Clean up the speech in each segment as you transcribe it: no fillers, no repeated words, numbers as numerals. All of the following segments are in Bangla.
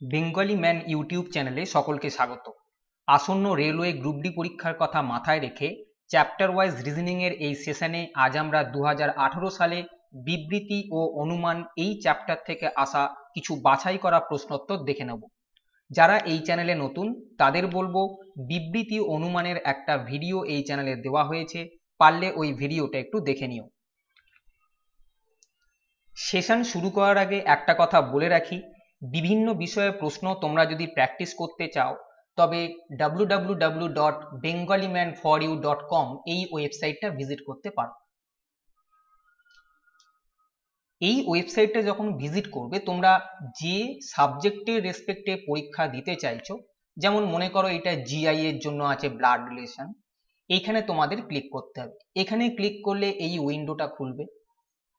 বেঙ্গলি ম্যান ইউটিউব চ্যানেলে সকলকে স্বাগত। আসন্ন রেলওয়ে গ্রুপ ডি পরীক্ষার কথা মাথায় রেখে চ্যাপ্টার ওয়াইজ রিজনিং এর এই সেশনে আজ আমরা 2018 সালে বিবৃতি ও অনুমান এই চ্যাপ্টার থেকে আসা কিছু বাছাই করা প্রশ্নোত্তর দেখে নেব। যারা এই চ্যানেলে নতুন তাদের বলবো বিবৃতি অনুমানের একটা ভিডিও এই চ্যানেলে দেওয়া হয়েছে, পারলে ওই ভিডিওটা একটু দেখে নিও। সেশন শুরু করার আগে একটা কথা বলে রাখি, বিভিন্ন বিষয়ে প্রশ্ন তোমরা যদি প্র্যাকটিস করতে চাও তবে www.bengalimanforyou.com এই ওয়েবসাইটটা ভিজিট করতে পারো। এই ওয়েবসাইটটা যখন ভিজিট করবে তোমরা যে সাবজেক্টের রেসপেক্টে পরীক্ষা দিতে চাইছো, যেমন মনে করো এটা জিআই এর জন্য আছে ব্লাড রিলেশন, এইখানে তোমাদের ক্লিক করতে হবে। এখানে ক্লিক করলে এই উইন্ডোটা খুলবে।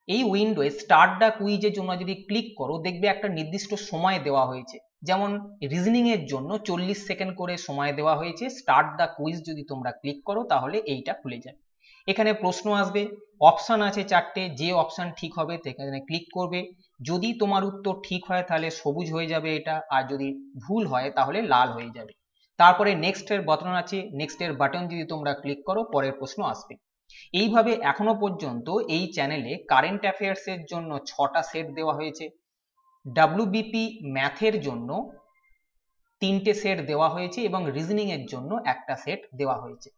এই উইন্ডোয়ে স্টার্ট দ্য কুইজের জন্য যদি ক্লিক করো দেখবে একটা নির্দিষ্ট সময় দেওয়া হয়েছে, যেমন রিজনিং এর জন্য 40 সেকেন্ড করে সময় দেওয়া হয়েছে। স্টার্ট দ্য কুইজ যদি তোমরা ক্লিক করো তাহলে এইটা খুলে যাবে। এখানে প্রশ্ন আসবে, অপশন আছে চারটে, যে অপশন ঠিক হবে সেখানে ক্লিক করবে। যদি তোমার উত্তর ঠিক হয় তাহলে সবুজ হয়ে যাবে এটা, আর যদি ভুল হয় তাহলে লাল হয়ে যাবে। তারপরে নেক্সট এর বাটন আছে, নেক্সট এর বাটন যদি তোমরা ক্লিক করো পরের প্রশ্ন আসবে। এইভাবে এখনো পর্যন্ত এই চ্যানেলে কারেন্ট অ্যাফেয়ার্স এর জন্য 6টা সেট দেওয়া হয়েছে, ডাব্লিউবিপি ম্যাথের জন্য 3টে সেট দেওয়া হয়েছে এবং রিজনিং এর জন্য একটা সেট দেওয়া হয়েছে।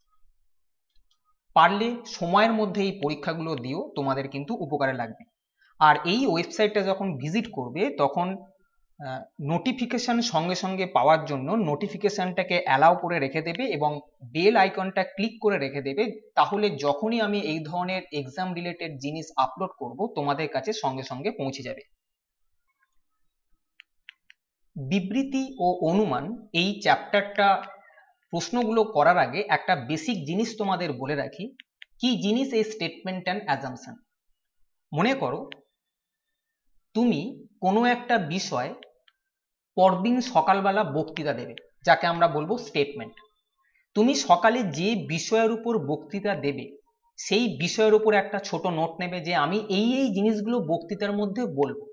পারলে সময়ের মধ্যে এই পরীক্ষাগুলো দিও, তোমাদের কিন্তু উপকারে লাগবে। আর এই ওয়েবসাইটটা যখন ভিজিট করবে তখন নোটিফিকেশন সঙ্গে সঙ্গে পাওয়ার জন্য নোটিফিকেশনটাকে অ্যালাউ করে রেখে দেবে এবং বেল আইকনটা ক্লিক করে রেখে দেবে। তাহলে যখনই আমি এই ধরনের এক্সাম রিলেটেড জিনিস আপলোড করব তোমাদের কাছে সঙ্গে সঙ্গে পৌঁছে যাবে। বিবৃতি ও অনুমান এই চ্যাপ্টারটা প্রশ্নগুলো করার আগে একটা বেসিক জিনিস তোমাদের বলে রাখি। কি জিনিস এই স্টেটমেন্ট অ্যান্ড অ্যাজাম্পশন? মনে করো তুমি কোনো একটা বিষয় পরদিন সকালবেলা বক্তৃতা দেবে, যাকে আমরা বলবো স্টেটমেন্ট। তুমি সকালে যে বিষয়ের উপর বক্তৃতা দেবে সেই বিষয়ের উপর একটা ছোট নোট নেবে যে আমি এই এই জিনিসগুলো বক্তৃতার মধ্যে বলবো।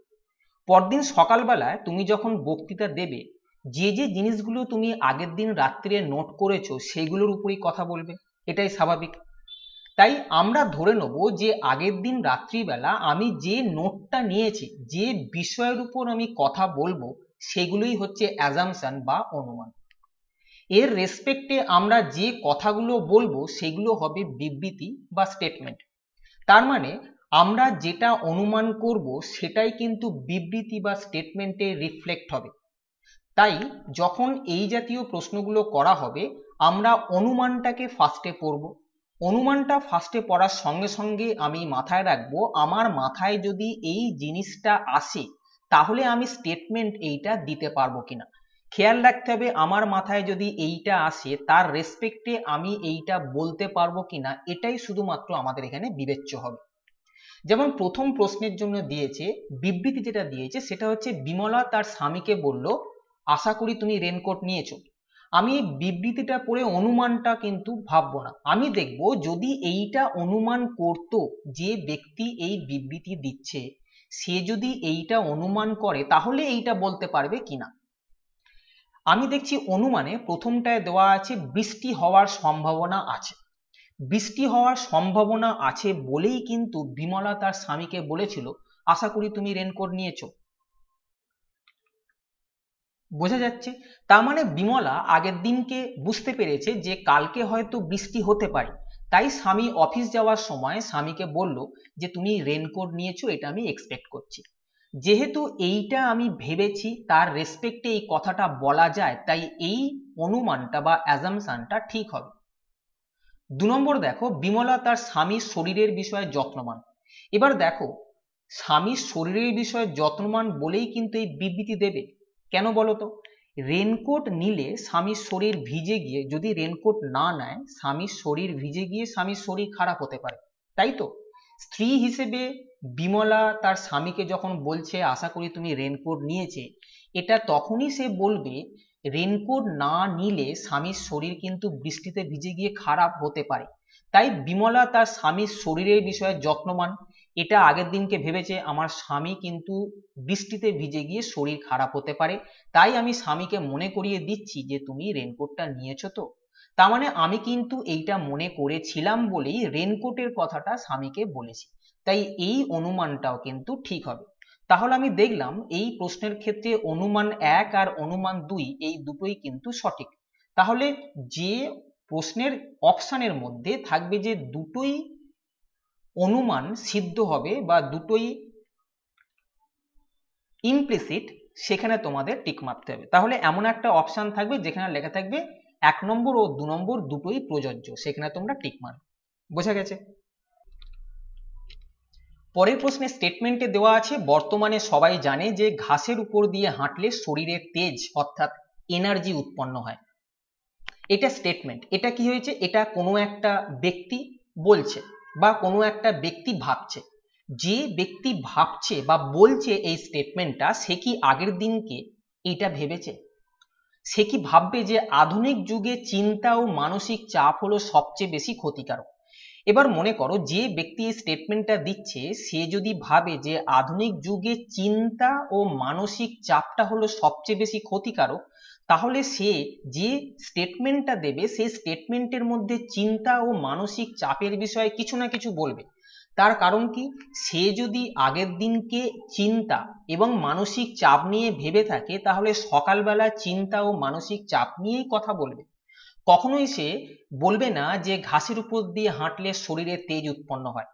পরদিন সকালবেলায় তুমি যখন বক্তৃতা দেবে যে যে জিনিসগুলো তুমি আগের দিন রাত্রে নোট করেছো সেগুলোর উপরই কথা বলবে, এটাই স্বাভাবিক। তাই আমরা ধরে নেব যে আগের দিন রাত্রিবেলা আমি যে নোটটা নিয়েছি, যে বিষয়ের উপর আমি কথা বলবো সেগুলোই হচ্ছে অ্যাজাম্পশন বা অনুমান। এর রেসপেক্টে আমরা যে কথাগুলো বলবো সেগুলো হবে বিবৃতি বা স্টেটমেন্ট। তার মানে আমরা যেটা অনুমান করব সেটাই কিন্তু বিবৃতি বা স্টেটমেন্টে রিফ্লেক্ট হবে। তাই যখন এই জাতীয় প্রশ্নগুলো করা হবে আমরা অনুমানটাকে ফার্স্টে পড়ব। অনুমানটা ফার্স্টে পড়ার সঙ্গে সঙ্গে আমি মাথায় রাখবো আমার মাথায় যদি এই জিনিসটা আসে তাহলে আমি স্টেটমেন্ট এইটা দিতে পারবো কিনা। খেয়াল রাখতে হবে আমার মাথায় যদি এইটা আসে তার রেসপেক্টে আমি এইটা বলতে পারবো কিনা, এটাই শুধুমাত্র আমাদের এখানে বিবেচ্য হবে। যেমন প্রথম প্রশ্নের জন্য দিয়েছে বিবৃতি, যেটা দিয়েছে সেটা হচ্ছে বিমলা তার স্বামীকে বলল আশা করি তুমি রেনকোট নিয়েছো। আমি বিবৃতিটা পড়ে অনুমানটা কিন্তু ভাববো না, আমি দেখব যদি এইটা অনুমান করতো যে ব্যক্তি এই বিবৃতি দিচ্ছে সে যদি এইটা অনুমান করে তাহলে এইটা বলতে পারবে কিনা। আমি দেখছি অনুমানে প্রথমটায় দেওয়া আছে বৃষ্টি হওয়ার সম্ভাবনা আছে। বৃষ্টি হওয়ার সম্ভাবনা আছে বলেই কিন্তু বিমলা তার স্বামীকে বলেছিল আশা করি তুমি রেনকোট নিয়েছো। বোঝা যাচ্ছে তার মানে বিমলা আগের দিনকে বুঝতে পেরেছে যে কালকে হয়তো বৃষ্টি হতে পারে, তাই স্বামী অফিস যাওয়ার সময় স্বামীকে বলল যে তুমি রেনকোট নিয়েছো, এটা আমি এক্সপেক্ট করছি। যেহেতু এইটা আমি ভেবেছি তার রেসপেক্টে এই কথাটা বলা যায়, তাই এই অনুমানটা বা অ্যাজাম্পশনটা ঠিক হবে। 2 নম্বর দেখো বিমলা তার স্বামীর শরীরের বিষয়ে যত্নবান। এবার দেখো স্বামীর শরীরের বিষয়ে যত্নবান বলেই কিন্তু এই বিবৃতি দেবে। কেন বলো তো? রেনকোট নিলে স্বামীর শরীর ভিজে গিয়ে, যদি রেনকোট না নেয় স্বামীর শরীর ভিজে গিয়ে স্বামীর শরীর খারাপ হতে পারে, তাই তো? স্ত্রী হিসেবে বিমলা তার স্বামীকে যখন বলছে আশা করি তুমি রেনকোট নিয়েছে, এটা তখনই সে বলবে রেনকোট না নিলে স্বামীর শরীর কিন্তু বৃষ্টিতে ভিজে গিয়ে খারাপ হতে পারে। তাই বিমলা তার স্বামীর শরীরের বিষয়ে যত্নবান, এটা আগের দিনকে ভেবেছে আমার স্বামী কিন্তু বৃষ্টিতে ভিজে গিয়ে শরীর খারাপ হতে পারে, তাই আমি স্বামীকে মনে করিয়ে দিচ্ছি যে তুমি রেনকোটটা নিয়েছো তো। তার মানে আমি কিন্তু এইটা মনে করেছিলাম বলেই রেনকোটের কথাটা স্বামীকে বলেছি, তাই এই অনুমানটাও কিন্তু ঠিক হবে। তাহলে আমি দেখলাম এই প্রশ্নের ক্ষেত্রে অনুমান 1 আর অনুমান 2 এই দুটোই কিন্তু সঠিক। তাহলে যে প্রশ্নের অপশানের মধ্যে থাকবে যে দুটোই অনুমান সিদ্ধ হবে বা দুটোই ইমপ্লিসিট, সেখানে তোমাদের টিক মারতে হবে। তাহলে এমন একটা অপশান থাকবে যেখানে লেখা থাকবে 1 নম্বর ও 2 নম্বর দুটোই প্রযোজ্য, সেখানে তোমরা টিক মারবে। বোঝা গেছে? পরের প্রশ্নের স্টেটমেন্টে দেওয়া আছে বর্তমানে সবাই জানে যে ঘাসের উপর দিয়ে হাঁটলে শরীরের তেজ অর্থাৎ এনার্জি উৎপন্ন হয়। এটা স্টেটমেন্ট, এটা কি হয়েছে, এটা কোনো একটা ব্যক্তি বলছে বা কোনো একটা ব্যক্তি ভাবছে। যে ব্যক্তি ভাবছে বা বলছে এই স্টেটমেন্টটা, সে কি আগের দিনকে এটা ভেবেছে? সে কি ভাববে যে আধুনিক যুগে চিন্তা ও মানসিক চাপ হলো সবচেয়ে বেশি ক্ষতিকারক? এবার মনে করো যে ব্যক্তি এই স্টেটমেন্টটা দিচ্ছে সে যদি ভাবে যে আধুনিক যুগে চিন্তা ও মানসিক চাপটা হলো সবচেয়ে বেশি ক্ষতিকারক, তাহলে সে যে স্টেটমেন্টটা দেবে সেই স্টেটমেন্টের মধ্যে চিন্তা ও মানসিক চাপের বিষয়ে কিছু না কিছু বলবে। তার কারণ কি, সে যদি আগের দিনকে চিন্তা এবং মানসিক চাপ নিয়ে ভেবে থাকে তাহলে সকালবেলা চিন্তা ও মানসিক চাপ নিয়েই কথা বলবে। কখনোই সে বলবে না যে ঘাসের উপর দিয়ে হাঁটলে শরীরে তেজ উৎপন্ন হয়।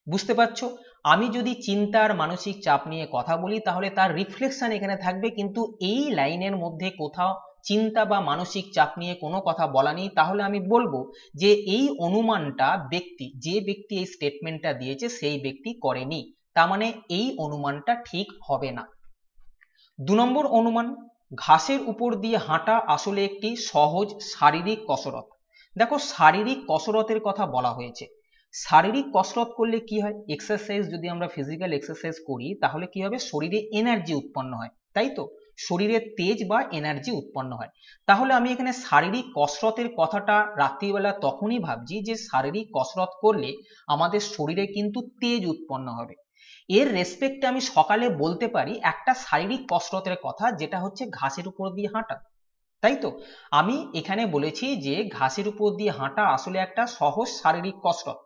বুঝতে পারছো? আমি যদি চিন্তা আর মানসিক চাপ নিয়ে কথা বলি তাহলে তার রিফ্লেকশন এখানে থাকবে, কিন্তু এই লাইনের মধ্যে কোথাও চিন্তা বা মানসিক চাপ নিয়ে কোনো কথা বলা নেই। তাহলে আমি বলবো যে এই অনুমানটা যে ব্যক্তি এই স্টেটমেন্টটা দিয়েছে সেই ব্যক্তি করেনি, তার মানে এই অনুমানটা ঠিক হবে না। 2 নম্বর অনুমান, ঘাসের উপর দিয়ে হাঁটা আসলে একটি সহজ শারীরিক কসরত। দেখো শারীরিক কসরতের কথা বলা হয়েছে। শারীরিক কসরত করলে কি হয়, এক্সারসাইজ যদি আমরা ফিজিক্যাল এক্সারসাইজ করি তাহলে কি হবে, শরীরে এনার্জি উৎপন্ন হয়, তাই তো? শরীরে তেজ বা এনার্জি উৎপন্ন হয়। তাহলে আমি এখানে শারীরিক কসরতের কথাটা রাত্রিবেলা তখনই ভাবছি যে শারীরিক কসরত করলে আমাদের শরীরে কিন্তু তেজ উৎপন্ন হবে। এর রেসপেক্টে আমি সকালে বলতে পারি একটা শারীরিক কসরতের কথা, যেটা হচ্ছে ঘাসের উপর দিয়ে হাঁটা, তাই তো? আমি এখানে বলেছি যে ঘাসের উপর দিয়ে হাঁটা আসলে একটা সহজ শারীরিক কসরত।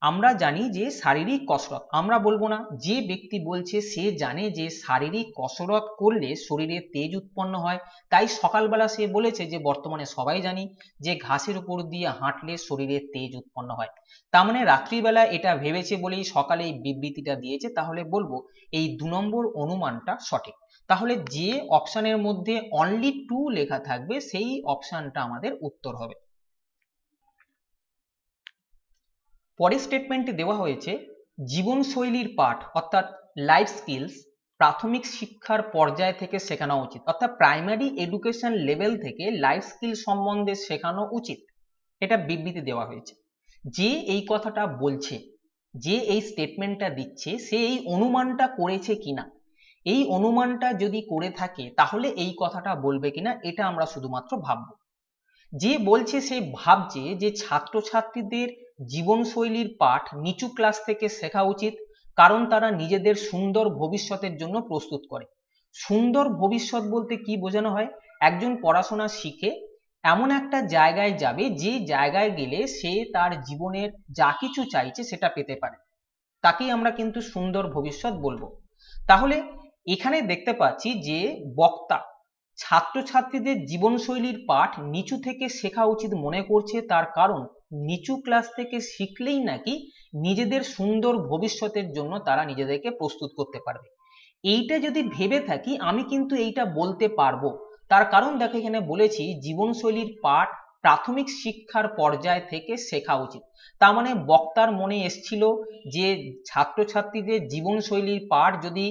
আমরা জানি যে শারীরিক কসরত, আমরা বলবো না, যে ব্যক্তি বলছে সে জানে যে শারীরিক কসরত করলে শরীরে তেজ উৎপন্ন হয়, তাই সকালবেলা সে বলেছে যে বর্তমানে সবাই জানি যে ঘাসের উপর দিয়ে হাঁটলে শরীরে তেজ উৎপন্ন হয়। তার মানে রাত্রিবেলা এটা ভেবেছে বলেই সকালে এই বিবৃতিটা দিয়েছে। তাহলে বলবো এই 2 নম্বর অনুমানটা সঠিক। তাহলে যে অপশানের মধ্যে অনলি 2 লেখা থাকবে সেই অপশানটা আমাদের উত্তর হবে। পরের স্টেটমেন্টে দেওয়া হয়েছে জীবনশৈলীর পাঠ অর্থাৎ লাইফ স্কিলস প্রাথমিক শিক্ষার পর্যায় থেকে শেখানো উচিত, অর্থাৎ প্রাইমারি এডুকেশন লেভেল থেকে লাইফ স্কিল সম্বন্ধে শেখানো উচিত, এটা বিবৃতি দেওয়া হয়েছে। যে এই কথাটা বলছে, যে এই স্টেটমেন্টটা দিচ্ছে, সে এই অনুমানটা করেছে কিনা, এই অনুমানটা যদি করে থাকে তাহলে এই কথাটা বলবে কিনা এটা আমরা শুধুমাত্র ভাববো। যে বলছে সে ভাবছে যে ছাত্রছাত্রীদের জীবনশৈলীর পাঠ নিচু ক্লাস থেকে শেখা উচিত, কারণ তারা নিজেদের সুন্দর ভবিষ্যতের জন্য প্রস্তুত করে। সুন্দর ভবিষ্যৎ বলতে কি বোঝানো হয়, একজন পড়াশোনা শিখে এমন একটা জায়গায় যাবে যে জায়গায় গেলে সে তার জীবনের যা কিছু চাইছে সেটা পেতে পারে, তাকেই আমরা কিন্তু সুন্দর ভবিষ্যৎ বলবো। তাহলে এখানে দেখতে পাচ্ছি যে বক্তা ছাত্রছাত্রীদের জীবনশৈলীর পাঠ নিচু থেকে শেখা উচিত মনে করছে, তার কারণ নিচু ক্লাস থেকে শিখলেই নাকি নিজেদের সুন্দর ভবিষ্যতের জন্য তারা নিজেদেরকে প্রস্তুত করতে পারবে। এইটা যদি ভেবে থাকি আমি কিন্তু এইটা বলতে পারবো, তার কারণ দেখো এখানে বলেছি জীবনশৈলীর পাঠ প্রাথমিক শিক্ষার পর্যায় থেকে শেখা উচিত। তার মানে বক্তার মনে এসছিল যে ছাত্রছাত্রীদের জীবনশৈলীর পাঠ যদি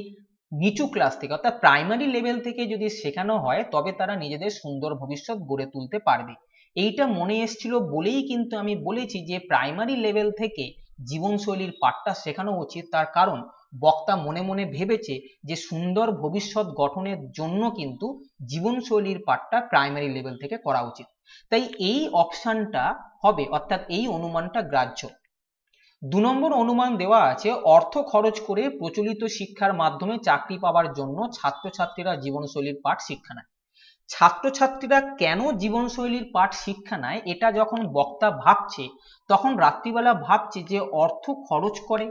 নিচু ক্লাস থেকে অর্থাৎ প্রাইমারি লেভেল থেকে যদি শেখানো হয় তবে তারা নিজেদের সুন্দর ভবিষ্যৎ গড়ে তুলতে পারবে। এইটা মনে এসছিল বলেই কিন্তু আমি বলেছি যে প্রাইমারি লেভেল থেকে জীবনশৈলীর পাঠটা শেখানো উচিত, তার কারণ বক্তা মনে মনে ভেবেছে যে সুন্দর ভবিষ্যৎ গঠনের জন্য কিন্তু জীবনশৈলীর পাঠটা প্রাইমারি লেভেল থেকে করা উচিত। তাই এই অপশনটা হবে, অর্থাৎ এই অনুমানটা গ্রাহ্য। দু নম্বর অনুমান দেওয়া আছে অর্থ খরচ করে প্রচলিত শিক্ষার মাধ্যমে চাকরি পাওয়ার জন্য ছাত্রছাত্রীরা জীবনশৈলীর পাঠ শিক্ষা নেয়। ছাত্রছাত্রীরা কেন জীবনশৈলীর পাঠ শিক্ষা নেয় এটা যখন বক্তা ভাবছে তখন রাত্রিবেলা ভাবছে যে অর্থ খরচ করে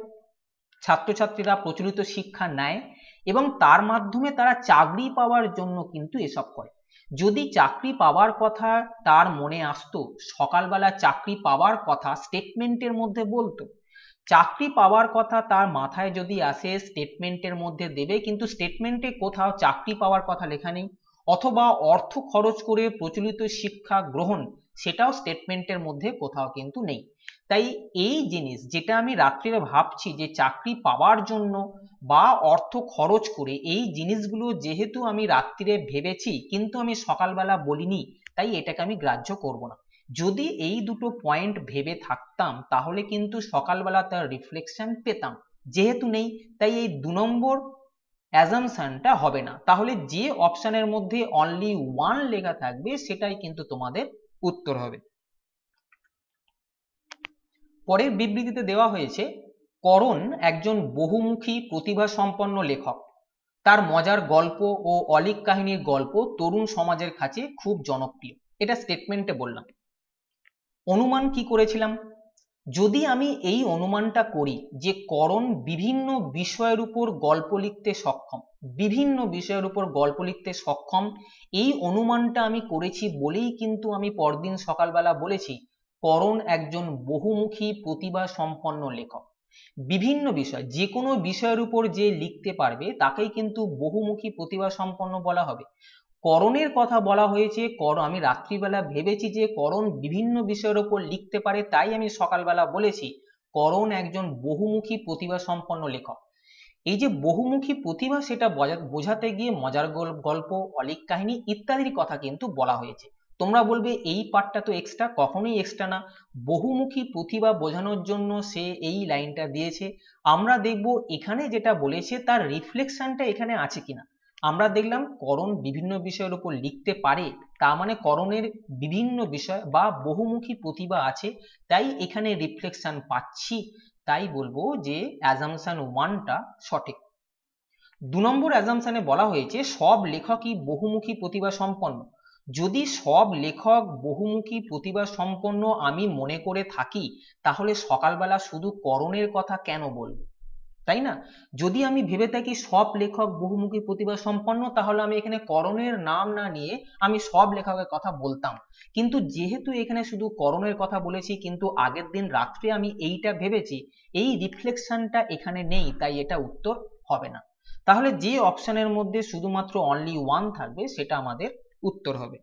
ছাত্রছাত্রীরা প্রচলিত শিক্ষা নেয় এবং তার মাধ্যমে তারা চাকরি পাওয়ার জন্য কিন্তু এসব করে। যদি চাকরি পাওয়ার কথা তার মনে আসতো, সকালবেলা চাকরি পাওয়ার কথা স্টেটমেন্টের মধ্যে বলতো, চাকরি পাওয়ার কথা তার মাথায় যদি আসে স্টেটমেন্টের মধ্যে দেবে, কিন্তু স্টেটমেন্টে কোথাও চাকরি পাওয়ার কথা লেখা নেই, অথবা অর্থ খরচ করে প্রচলিত শিক্ষা গ্রহণ সেটাও স্টেটমেন্টের মধ্যে কোথাও কিন্তু নেই। তাই এই জিনিস যেটা আমি রাত্রিরে ভাবছি যে চাকরি পাওয়ার জন্য বা অর্থ খরচ করে, এই জিনিসগুলো যেহেতু আমি রাত্রিরে ভেবেছি কিন্তু আমি সকালবেলা বলিনি, তাই এটাকে আমি গ্রাহ্য করব না। যদি এই দুটো পয়েন্ট ভেবে থাকতাম তাহলে কিন্তু সকালবেলা তার রিফ্লেকশন পেতাম, যেহেতু নেই তাই এই 2 নম্বর অ্যাজাম্পশনটা হবে না। তাহলে যে অপশনের মধ্যে অনলি 1 লেখা থাকবে সেটাই কিন্তু তোমাদের উত্তর হবে। পরের বিবৃতিতে দেওয়া হয়েছে করণ একজন বহুমুখী প্রতিভা সম্পন্ন লেখক, তার মজার গল্প ও অলীক কাহিনীর গল্প তরুণ সমাজের কাছে খুব জনপ্রিয়। এটা স্টেটমেন্টে বললাম। অনুমান কি করেছিলাম? যদি আমি এই অনুমানটা করি যে করণ বিভিন্ন বিষয়ের উপর গল্প লিখতে সক্ষম, বিভিন্ন বিষয়ের উপর গল্প লিখতে সক্ষম, এই অনুমানটা আমি করেছি বলেই কিন্তু আমি পরদিন সকালবেলা বলেছি করণ একজন বহুমুখী প্রতিভা সম্পন্ন লেখক। বিভিন্ন বিষয়, যে কোনো বিষয়ের উপর যে লিখতে পারবে তাকেই কিন্তু বহুমুখী প্রতিভা সম্পন্ন বলা হবে। করণের কথা বলা হয়েছে, আমি রাত্রিবেলা ভেবেছি যে করণ বিভিন্ন বিষয়ের উপর লিখতে পারে, তাই আমি সকালবেলা বলেছি করণ একজন বহুমুখী প্রতিভা সম্পন্ন লেখক। এই যে বহুমুখী প্রতিভা সেটা বোঝাতে গিয়ে মজার গল্প, অলীক কাহিনী ইত্যাদির কথা কিন্তু বলা হয়েছে। তোমরা বলবে এই পার্টটা তো এক্সট্রা, কখনোই এক্সট্রা না। বহুমুখী প্রতিভা বোঝানোর জন্য সে এই লাইনটা দিয়েছে। আমরা দেখব এখানে যেটা বলেছে তার রিফ্লেকশনটা এখানে আছে কিনা। আমরা দেখলাম করণ বিভিন্ন বিষয়ের উপর লিখতে পারে, তার মানে করণের বিভিন্ন বিষয় বা বহুমুখী প্রতিভা আছে, তাই এখানে রিফ্লেকশন পাচ্ছি। তাই বলবো যে অ্যাজাম্পশন 1টা সঠিক। 2 নম্বর অ্যাজাম্পশনে বলা হয়েছে সব লেখকই বহুমুখী প্রতিভা সম্পন্ন। যদি সব লেখক বহুমুখী প্রতিভা সম্পন্ন আমি মনে করে থাকি তাহলে সকালবেলা শুধু করণের কথা কেন বলবো, তাই না? যদি আমি ভেবে থাকি সব লেখক বহুমুখী প্রতিভা সম্পন্ন তাহলে আমি এখানে করণের নাম না নিয়ে আমি সব লেখকের কথা বলতাম, কিন্তু যেহেতু এখানে শুধু করণের কথা বলেছি কিন্তু আগের দিন রাত্রে আমি এইটা ভেবেছি, এই রিফ্লেকশনটা এখানে নেই, তাই এটা উত্তর হবে না। তাহলে যে অপশনের মধ্যে শুধুমাত্র অনলি 1 থাকবে সেটা আমাদের উত্তর হবে।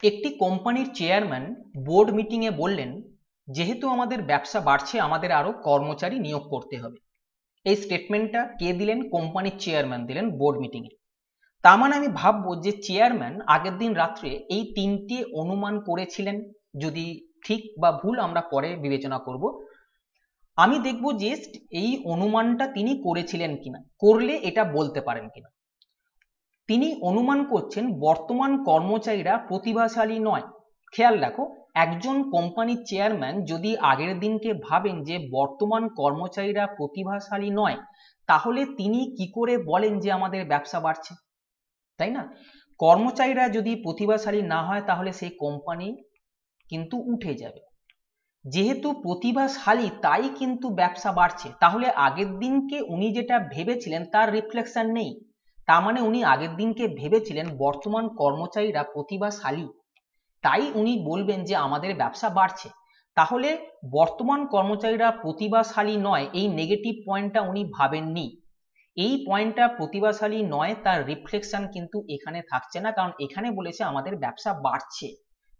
একটি কোম্পানির চেয়ারম্যান বোর্ড মিটিং এ বললেন যেহেতু আমাদের ব্যবসা বাড়ছে আমাদের আরো কর্মচারী নিয়োগ করতে হবে। এই স্টেটমেন্টটা কে দিলেন? কোম্পানির চেয়ারম্যান দিলেন বোর্ড মিটিং এ। তার মানে আমি ভাববো যে চেয়ারম্যান আগের দিন রাত্রে এই 3টে অনুমান করেছিলেন, যদি ঠিক বা ভুল আমরা পরে বিবেচনা করব। আমি দেখব যে এই অনুমানটা তিনি করেছিলেন কিনা, করলে এটা বলতে পারেন কিনা। তিনি অনুমান করছেন বর্তমান কর্মচারীরা প্রতিভাশালী নয়। খেয়াল রাখো, একজন কোম্পানির চেয়ারম্যান যদি আগের দিনকে ভাবেন যে বর্তমান কর্মচারীরা প্রতিভাশালী নয়, তাহলে তিনি কি করে বলেন যে আমাদের ব্যবসা বাড়ছে, তাই না? কর্মচারীরা যদি প্রতিভাশালী না হয় তাহলে সেই কোম্পানি কিন্তু উঠে যাবে। যেহেতু প্রতিভাশালী তাই কিন্তু ব্যবসা বাড়ছে, তাহলে আগের দিনকে উনি যেটা ভেবেছিলেন তার রিফ্লেকশন নেই। তার মানে উনি আগের দিনকে ভেবেছিলেন বর্তমান কর্মচারীরা প্রতিভাশালী, তাই উনি বলবেন যে আমাদের ব্যবসা বাড়ছে। তাহলে বর্তমান কর্মচারীরা প্রতিভাশালী নয় এই নেগেটিভ পয়েন্টটা উনি ভাবেননি। এই পয়েন্টটা প্রতিভাশালী নয় তার রিফ্লেকশন কিন্তু এখানে থাকছে না, কারণ এখানে বলেছে আমাদের ব্যবসা বাড়ছে।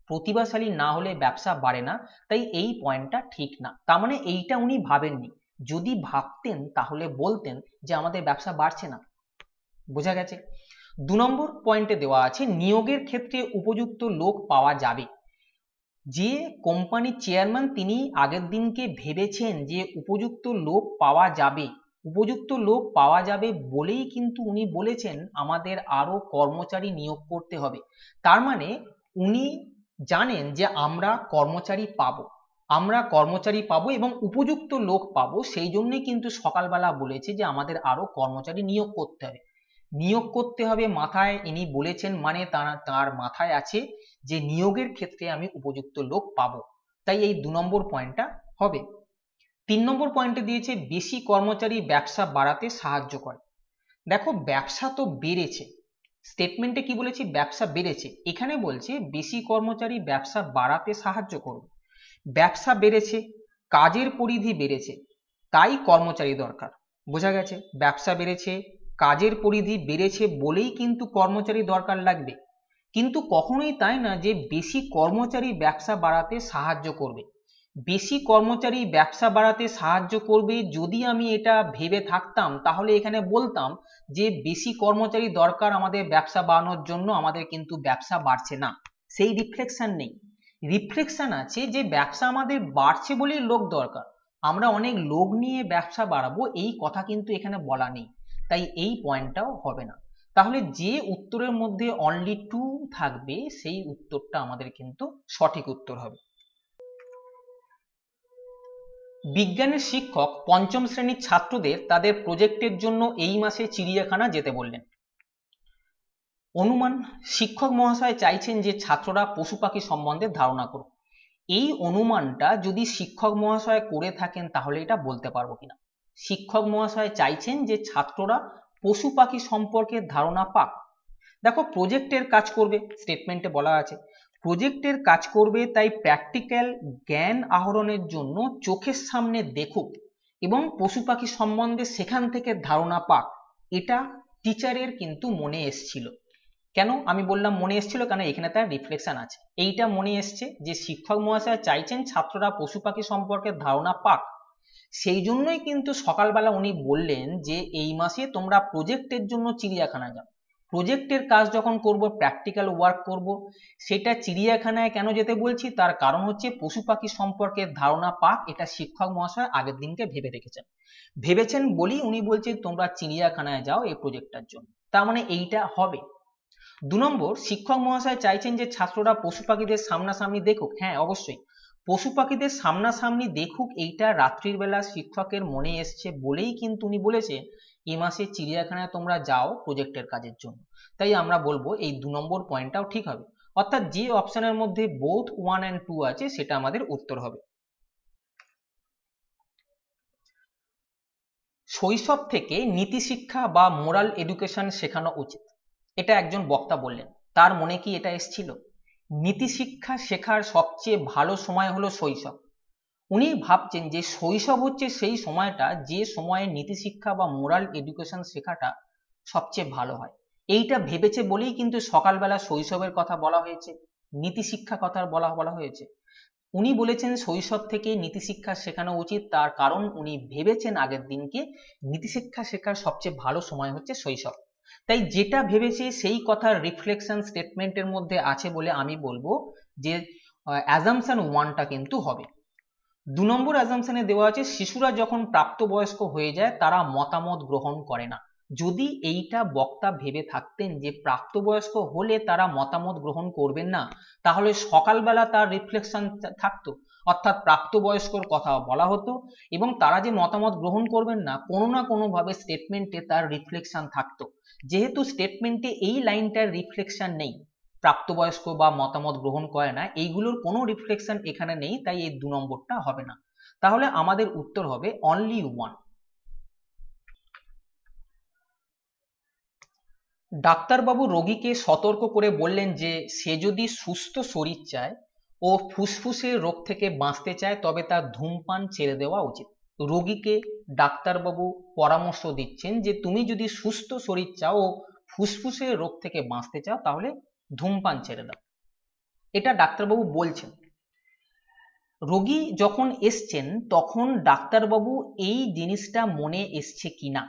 প্রতিভাশালী না হলে ব্যবসা বাড়ে না, তাই এই পয়েন্টটা ঠিক না। তার মানে এইটা উনি ভাবেননি। যদি ভাবতেন তাহলে বলতেন যে আমাদের ব্যবসা বাড়ছে না। বোঝা গেছে? 2 নম্বর পয়েন্টে দেওয়া আছে নিয়োগের ক্ষেত্রে উপযুক্ত লোক পাওয়া যাবে। যে কোম্পানির চেয়ারম্যান তিনি আগের দিনকে ভেবেছেন যে উপযুক্ত লোক পাওয়া যাবে, উপযুক্ত লোক পাওয়া যাবে বলেই কিন্তু উনি বলেছেন আমাদের আরো কর্মচারী নিয়োগ করতে হবে। তার মানে উনি জানেন যে আমরা কর্মচারী পাবো। আমরা কর্মচারী পাবো এবং উপযুক্ত লোক পাবো, সেই জন্যই কিন্তু সকালবেলা বলেছে যে আমাদের আরো কর্মচারী নিয়োগ করতে হবে। নিয়োগ করতে হবে মাথায় ইনি বলেছেন, মানে তার মাথায় আছে যে নিয়োগের ক্ষেত্রে আমি উপযুক্ত লোক পাবো, তাই এই 2 নম্বর পয়েন্টটা হবে। 3 নম্বর পয়েন্টে দিয়েছে বেশি কর্মচারী ব্যবসা বাড়াতে সাহায্য করে। দেখো ব্যবসা তো বেড়েছে, স্টেটমেন্টে কি বলেছি, ব্যবসা বেড়েছে, এখানে বলছে বেশি কর্মচারী ব্যবসা বাড়াতে সাহায্য করবে। ব্যবসা বেড়েছে, কাজের পরিধি বেড়েছে, তাই কর্মচারী দরকার। বোঝা গেছে, ব্যবসা বেড়েছে, কাজের পরিধি বেড়েছে বলেই কিন্তু কর্মচারী দরকার লাগবে। কিন্তু কখনোই তাই না যে বেশি কর্মচারী ব্যবসা বাড়াতে সাহায্য করবে। বেশি কর্মচারী ব্যবসা বাড়াতে সাহায্য করবে যদি আমি এটা ভেবে থাকতাম, তাহলে এখানে বলতাম যে বেশি কর্মচারী দরকার আমাদের ব্যবসা বাড়ানোর জন্য, আমাদের কিন্তু ব্যবসা বাড়ছে না। সেই রিফ্লেকশন নেই, রিফ্লেকশন আছে যে ব্যবসা আমাদের বাড়ছে বলেই লোক দরকার, আমরা অনেক লোক নিয়ে ব্যবসা বাড়াবো এই কথা কিন্তু এখানে বলা নেই, তাই এই পয়েন্টটাও হবে না। তাহলে যে উত্তরের মধ্যে অনলি 2 থাকবে সেই উত্তরটা আমাদের কিন্তু সঠিক উত্তর হবে। বিজ্ঞানের শিক্ষক পঞ্চম শ্রেণীর ছাত্রদের তাদের প্রজেক্টের জন্য এই মাসে চিড়িয়াখানা যেতে বললেন। অনুমান, শিক্ষক মহাশয় চাইছেন যে ছাত্ররা পশু পাখি সম্বন্ধে ধারণা করুক। এই অনুমানটা যদি শিক্ষক মহাশয় করে থাকেন তাহলে এটা বলতে পারবো কিনা। শিক্ষক মহাশয় চাইছেন যে ছাত্ররা পশু পাখি সম্পর্কে ধারণা পাক। দেখো প্রজেক্টের কাজ করবে, স্টেটমেন্টে বলা আছে প্রজেক্টের কাজ করবে, তাই প্র্যাকটিক্যাল জ্ঞান আহরণের জন্য চোখের সামনে দেখুক এবং পশু পাখি সম্বন্ধে সেখান থেকে ধারণা পাক, এটা টিচারের কিন্তু মনে এসছিল। কেন আমি বললাম মনে এসছিল, কারণ এখানে তার রিফ্লেকশন আছে, এইটা মনে এসছে যে শিক্ষক মহাশয় চাইছেন ছাত্ররা পশু পাখি সম্পর্কে ধারণা পাক, সেই জন্যই কিন্তু সকালবেলা উনি বললেন যে এই মাসে তোমরা প্রজেক্টের জন্য চিড়িয়াখানা যাও। প্রজেক্টের কাজ যখন করব, প্র্যাকটিক্যাল ওয়ার্ক করব, সেটা চিড়িয়াখানায় কেন যেতে বলছি, তার কারণ হচ্ছে পশু পাখি সম্পর্কে ধারণা পাক, এটা শিক্ষক মহাশয় আগের দিনকে ভেবে ভেবেছেন বলেই উনি বলছেন তোমরা চিড়িয়াখানায় যাও এই প্রজেক্টটার জন্য, তার মানে এইটা হবে। 2 নম্বর, শিক্ষক মহাশয় চাইছেন যে ছাত্ররা পশু পাখিদের সামনাসামনি দেখুক। হ্যাঁ অবশ্যই, পশু পাখিদের সামনাসামনি দেখুক, এইটা রাত্রির বেলা শিক্ষকের মনে এসছে বলেই কিন্তু উনি বলেছে এই মাসে চিড়িয়াখানায় তোমরা যাও প্রজেক্টের কাজের জন্য, তাই আমরা বলবো এই 2 নম্বর পয়েন্টটাও ঠিক হবে, অর্থাৎ যে অপশনের মধ্যে বোথ 1 and 2 আছে সেটা আমাদের উত্তর হবে। শৈশব থেকে নীতি শিক্ষা বা মোরাল এডুকেশন শেখানো উচিত, এটা একজন বক্তা বললেন, তার মনে কি এটা এসেছিল? নীতি শিক্ষা শেখার সবচেয়ে ভালো সময় হলো শৈশব। উনি ভাবছেন যে শৈশব হচ্ছে সেই সময়টা যে সময়ে নীতি শিক্ষা বা মোরাল এডুকেশন শেখাটা সবচেয়ে ভালো হয়। এইটা ভেবেছে বলেই কিন্তু সকালবেলা শৈশবের কথা বলা হয়েছে, নীতি শিক্ষা কথা বলা হয়েছে। উনি বলেছেন শৈশব থেকে নীতি শিক্ষা শেখানো উচিত, তার কারণ উনি ভেবেছেন আগের দিনকে নীতি শিক্ষা শেখার সবচেয়ে ভালো সময় হচ্ছে শৈশব। তাই যেটা ভেবেছে সেই কথার রিফ্লেকশন স্টেটমেন্টের মধ্যে আছে বলে আমি বলবো যে অ্যাজাম্পশন 1টা কিন্তু হবে। 2 নম্বর অ্যাজাম্পশনে দেওয়া আছে শিশুরা যখন প্রাপ্তবয়স্ক হয়ে যায় তারা মতামত গ্রহণ করে না। যদি এইটা বক্তা ভেবে থাকতেন যে প্রাপ্তবয়স্ক হলে তারা মতামত গ্রহণ করবেন না, তাহলে সকালবেলা তার রিফ্লেকশন থাকতো, অর্থাৎ প্রাপ্তবয়স্কর কথা বলা হতো এবং তারা যে মতামত গ্রহণ করবেন না কোনো না কোনো ভাবে স্টেটমেন্টে তার রিফ্লেকশন থাকতো। যেহেতু স্টেটমেন্টে এই লাইনটার রিফ্লেকশন নেই, প্রাপ্তবয়স্ক বা মতামত গ্রহণ করে না, এইগুলোর কোনো রিফ্লেকশন এখানে নেই, তাই এই 2 নম্বরটা হবে না। তাহলে আমাদের উত্তর হবে অনলি 1। ডাক্তারবাবু রোগীকে সতর্ক করে বললেন যে সে যদি সুস্থ শরীর চায় ও ফুসফুসের রোগ থেকে বাঁচতে চায় তবে তার ধূমপান ছেড়ে দেওয়া উচিত। রোগীকে ডাক্তারবাবু পরামর্শ দিচ্ছেন যে তুমি যদি সুস্থ শরীর চাও ও ফুসফুসের রোগ থেকে বাঁচতে চাও তাহলে ধূমপান ছেড়ে দাও, এটা ডাক্তারবাবু বলছেন। রোগী যখন এসছেন তখন ডাক্তারবাবু এই জিনিসটা মনে এসছে কিনা,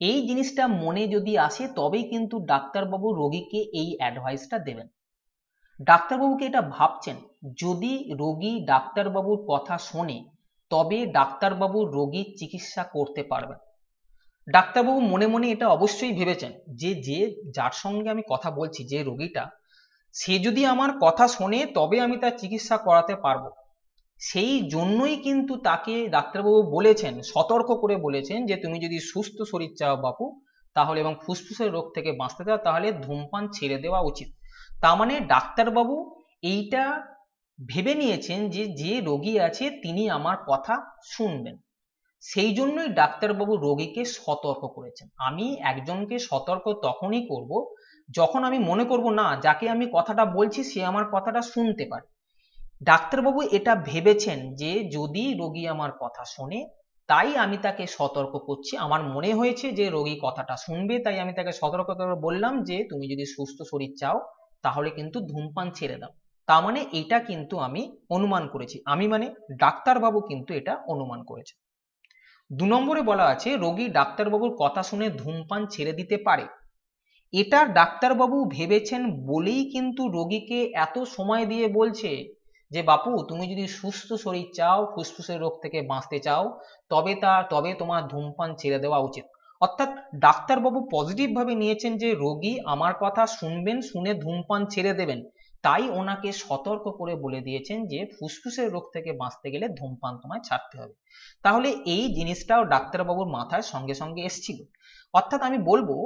এই জিনিসটা মনে যদি আসে তবেই কিন্তু ডাক্তারবাবু রোগীকে এই অ্যাডভাইসটা দেবেন। ডাক্তারবাবুকে এটা ভাবছেন, যদি রোগী ডাক্তারবাবুর কথা শোনে তবে ডাক্তারবাবু রোগীর চিকিৎসা করতে পারবেন। ডাক্তারবাবু মনে মনে এটা অবশ্যই ভেবেছেন যে যার সঙ্গে আমি কথা বলছি, যে রোগীটা, সে যদি আমার কথা শোনে তবে আমি তার চিকিৎসা করাতে পারবো। সেই জন্যই কিন্তু তাকে ডাক্তারবাবু বলেছেন, সতর্ক করে বলেছেন যে তুমি যদি সুস্থ শরীর চাও বাপু তাহলে এবং ফুসফুসের রোগ থেকে বাঁচতে চাও তাহলে ধূমপান ছেড়ে দেওয়া উচিত। তার মানে ডাক্তারবাবু এইটা ভেবে নিয়েছেন যে যে রোগী আছে তিনি আমার কথা শুনবেন, সেই জন্যই ডাক্তারবাবু রোগীকে সতর্ক করেছেন। আমি একজনকে সতর্ক তখনই করব যখন আমি মনে করব না যাকে আমি কথাটা বলছি সে আমার কথাটা শুনতে পারে। ডাক্তারবাবু এটা ভেবেছেন যে যদি রোগী আমার কথা শোনে তাই আমি তাকে সতর্ক করছি, আমার মনে হয়েছে যে রোগী কথাটা শুনবে তাই আমি তাকে সতর্ক করে বললাম যে তুমি যদি সুস্থ শরীর চাও তাহলে কিন্তু ধূমপান ছেড়ে দাও। তার মানে এটা কিন্তু আমি অনুমান করেছি, আমি মানে ডাক্তারবাবু কিন্তু এটা অনুমান করেছে। 2 নম্বরে বলা আছে রোগী ডাক্তারবাবুর কথা শুনে ধূমপান ছেড়ে দিতে পারে। এটা ডাক্তারবাবু ভেবেছেন বলেই কিন্তু রোগীকে এত সময় দিয়ে বলছে যে বাপু তুমি যদি সুস্থ শরীর চাও, ফুসফুসের রোগ থেকে বাঁচতে চাও তবে তোমার ধূমপান ছেড়ে দেওয়া উচিত। অর্থাৎ ডাক্তারবাবু পজিটিভ ভাবে নিয়েছেন যে রোগী আমার কথা শুনবেন, শুনে ধূমপান ছেড়ে দেবেন, তাই ওনাকে সতর্ক করে বলে দিয়েছেন যে ফুসফুসের রোগ থেকে বাঁচতে গেলে ধূমপান তোমায় ছাড়তে হবে। তাহলে এই জিনিসটাও ডাক্তারবাবুর মাথায় সঙ্গে সঙ্গে এসছিল। অর্থাৎ আমি বলবো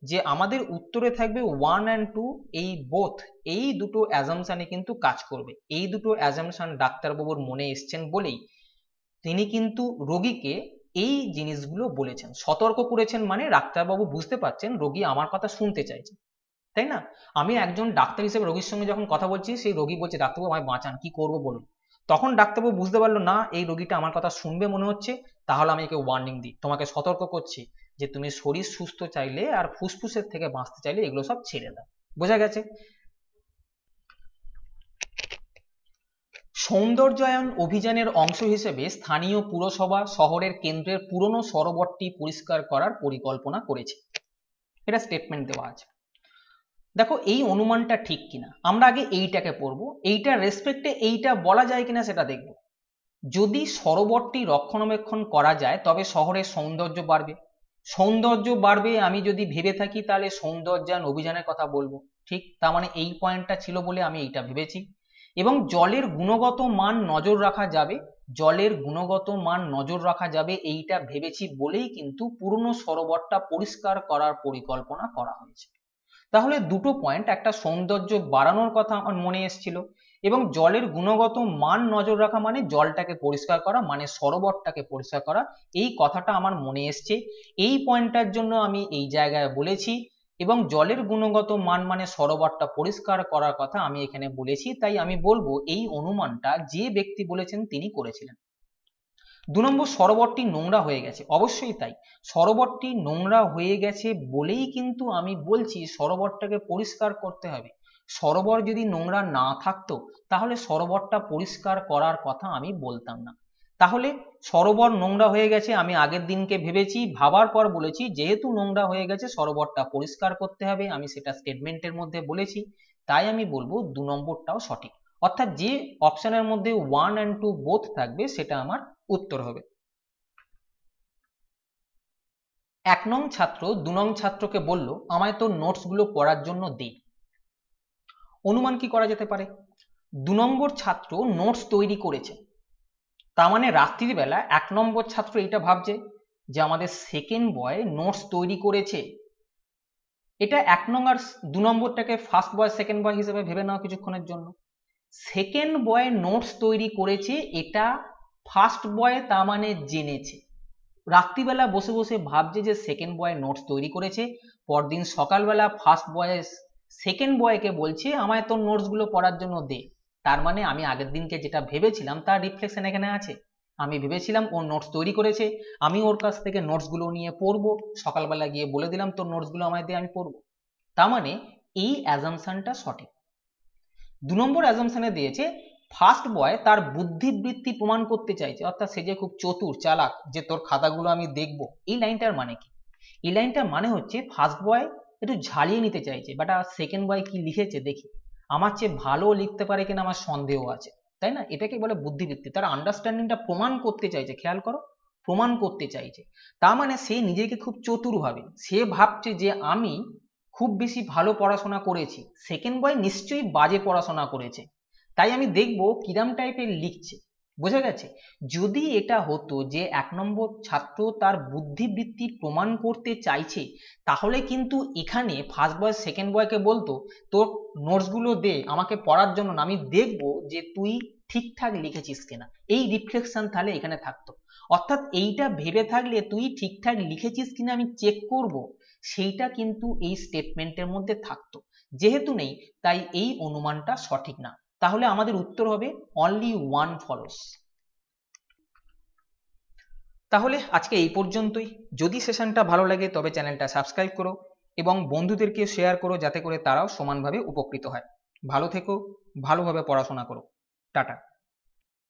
যে আমাদের উত্তরে থাকবে 1 and 2, এই বোথ, এই দুটো অ্যাজাম্পশনে কিন্তু কাজ করবে। এই দুটো অ্যাজাম্পশন ডাক্তারবাবুর মনে এসছেন বলেই তিনি কিন্তু রোগীকে এই জিনিসগুলো বলেছেন, সতর্ক করেছেন, মানে ডাক্তারবাবু বুঝতে পারছেন রোগী আমার কথা শুনতে চাইছে, তাই না? আমি একজন ডাক্তার হিসেবে রোগীর সঙ্গে যখন কথা বলছি সেই রোগী বলছে ডাক্তারবাবু আমায় বাঁচান, কি করব বলুন। তখন ডাক্তারবাবু বুঝতে পারলো না এই রোগীটা আমার কথা শুনবে মনে হচ্ছে, তাহলে আমি একে ওয়ার্নিং দিই, তোমাকে সতর্ক করছি যে তুমি শরীর সুস্থ চাইলে আর ফুসফুসের থেকে বাঁচতে চাইলে এগুলো সব ছেড়ে দাও। বোঝা গেছে? সৌন্দর্যায়ন অভিযানের অংশ হিসেবে স্থানীয় পুরসভা শহরের কেন্দ্রের পুরনো সরোবরটি পরিষ্কার করার পরিকল্পনা করেছে, এটা স্টেটমেন্ট দেওয়া আছে। দেখো এই অনুমানটা ঠিক কিনা, আমরা আগে এইটাকে পড়বো, এইটার রেসপেক্টে এইটা বলা যায় কিনা সেটা দেখব। যদি সরোবরটি রক্ষণাবেক্ষণ করা যায় তবে শহরের সৌন্দর্য বাড়বে। সৌন্দর্য বাড়বে আমি যদি ভেবে থাকি তাহলে সৌন্দর্যায়ন অভিযানের কথা বলবো, ঠিক? তার মানে এই পয়েন্টটা ছিল বলে আমি এইটা ভেবেছি। এবং জলের গুণগত মান নজর রাখা যাবে, জলের গুণগত মান নজর রাখা যাবে এইটা ভেবেছি বলেই কিন্তু পুরনো সরোবরটা পরিষ্কার করার পরিকল্পনা করা হয়েছে। তাহলে দুটো পয়েন্ট, একটা সৌন্দর্য বাড়ানোর কথা আমার মনে এসেছিল এবং জলের গুণগত মান নজর রাখা মানে জলটাকে পরিষ্কার করা, মানে সরোবরটাকে পরিষ্কার করা, এই কথাটা আমার মনে এসছে। এই পয়েন্টটার জন্য আমি এই জায়গায় বলেছি এবং জলের গুণগত মান মানে সরোবরটা পরিষ্কার করার কথা আমি এখানে বলেছি, তাই আমি বলবো এই অনুমানটা যে ব্যক্তি বলেছেন তিনি করেছিলেন। 2 নম্বর, সরোবরটি নোংরা হয়ে গেছে, অবশ্যই তাই। সরোবরটি নোংরা হয়ে গেছে বলেই কিন্তু আমি বলছি সরোবরটাকে পরিষ্কার করতে হবে। সরোবর যদি নোংরা না থাকতো তাহলে সরোবরটা পরিষ্কার করার কথা আমি বলতাম না। তাহলে সরোবর নোংরা হয়ে গেছে আমি আগের দিনকে ভেবেছি, ভাবার পর বলেছি যেহেতু নোংরা হয়ে গেছে সরোবরটা পরিষ্কার করতে হবে, আমি সেটা স্টেটমেন্টের মধ্যে বলেছি, তাই আমি বলবো 2 নম্বরটাও সঠিক। অর্থাৎ যে অপশনের মধ্যে 1 and 2 বোথ থাকবে সেটা আমার উত্তর হবে। 1 নং ছাত্র 2 নং ছাত্রকে বলল আমায় তোর নোটস গুলো পড়ার জন্য দে। অনুমান কি করা যেতে পারে? 2 নম্বর ছাত্র নোটস তৈরি করেছে, তার মানে রাত্রির বেলা 1 নম্বর ছাত্র এটা ভাবছে যে আমাদের সেকেন্ড বয় নোটস তৈরি করেছে। এটা 1 নং আর 2 নম্বরটাকে ফার্স্ট বয় সেকেন্ড বয় হিসেবে ভেবে নাও কিছুক্ষণের জন্য। সেকেন্ড বয় নোটস তৈরি করেছে এটা ফার্স্ট বয় তার মানে জেনেছে, রাত্রিবেলা বসে বসে ভাবছে যে সেকেন্ড বয় নোটস তৈরি করেছে, পরদিন সকালবেলা ফার্স্ট বয় সেকেন্ড বয়কে বলছে আমায় তোর নোটস গুলো পড়ার জন্য দে। তার মানে আমি আগের দিনকে যেটা ভেবেছিলাম তার রিফ্লেকশন এখানে আছে। আমি ভেবেছিলাম ও নোটস তৈরি করেছে, আমি ওর কাছ থেকে নোটস গুলো নিয়ে পড়বো, সকালবেলা গিয়ে বলে দিলাম তোর নোটস গুলো আমায় দে আমি পড়বো। তার মানে এই অ্যাজাম্পশনটা সঠিক। 2 নম্বর অ্যাজাম্পশনে দিয়েছে ফার্স্ট বয় তার বুদ্ধিবৃত্তি প্রমাণ করতে চাইছে, অর্থাৎ সে যে খুব চতুর চালাক যে তোর খাতাগুলো আমি দেখবো। এই লাইনটার মানে কি? এই লাইনটার মানে হচ্ছে ফার্স্ট বয় একটু ঝালিয়ে নিতে চাইছে, বাট সেকেন্ড বয় কি লিখেছে দেখি, আমার চেয়ে ভালো লিখতে পারে কিনা আমার সন্দেহ আছে, তাই না? এটাকে বলে বুদ্ধিবৃত্তি, তার আন্ডারস্ট্যান্ডিংটা প্রমাণ করতে চাইছে, খেয়াল করো, প্রমাণ করতে চাইছে। তার মানে সে নিজেকে খুব চতুর ভাবে, সে ভাবছে যে আমি খুব বেশি ভালো পড়াশোনা করেছি, সেকেন্ড বয় নিশ্চয়ই বাজে পড়াশোনা করেছে, তাই আমি দেখবো কিরাম টাইপের লিখছে। বোঝা গেছে? যদি এটা হতো যে 1 নম্বর ছাত্র তার বুদ্ধিবৃত্তি প্রমাণ করতে চাইছে, তাহলে কিন্তু এখানে ফার্স্ট বয় সেকেন্ড বয়কে বলতো তোর নোটসগুলো দে আমাকে পড়ার জন্য না, আমি দেখবো যে তুই ঠিকঠাক লিখেছিস কিনা। এই রিফ্লেকশন তাহলে এখানে থাকতো। অর্থাৎ এইটা ভেবে থাকলে তুই ঠিকঠাক লিখেছিস কিনা আমি চেক করব, সেইটা কিন্তু এই স্টেটমেন্টের মধ্যে থাকতো। যেহেতু নেই তাই এই অনুমানটা সঠিক না। তাহলে আমাদের উত্তর হবে অনলি ওয়ান ফলোস। তাহলে আজকে এই পর্যন্তই। যদি সেশনটা ভালো লাগে তবে চ্যানেলটা সাবস্ক্রাইব করো এবং বন্ধুদেরকে শেয়ার করো যাতে করে তারাও সমানভাবে উপকৃত হয়। ভালো থেকো, ভালোভাবে পড়াশোনা করো। টাটা।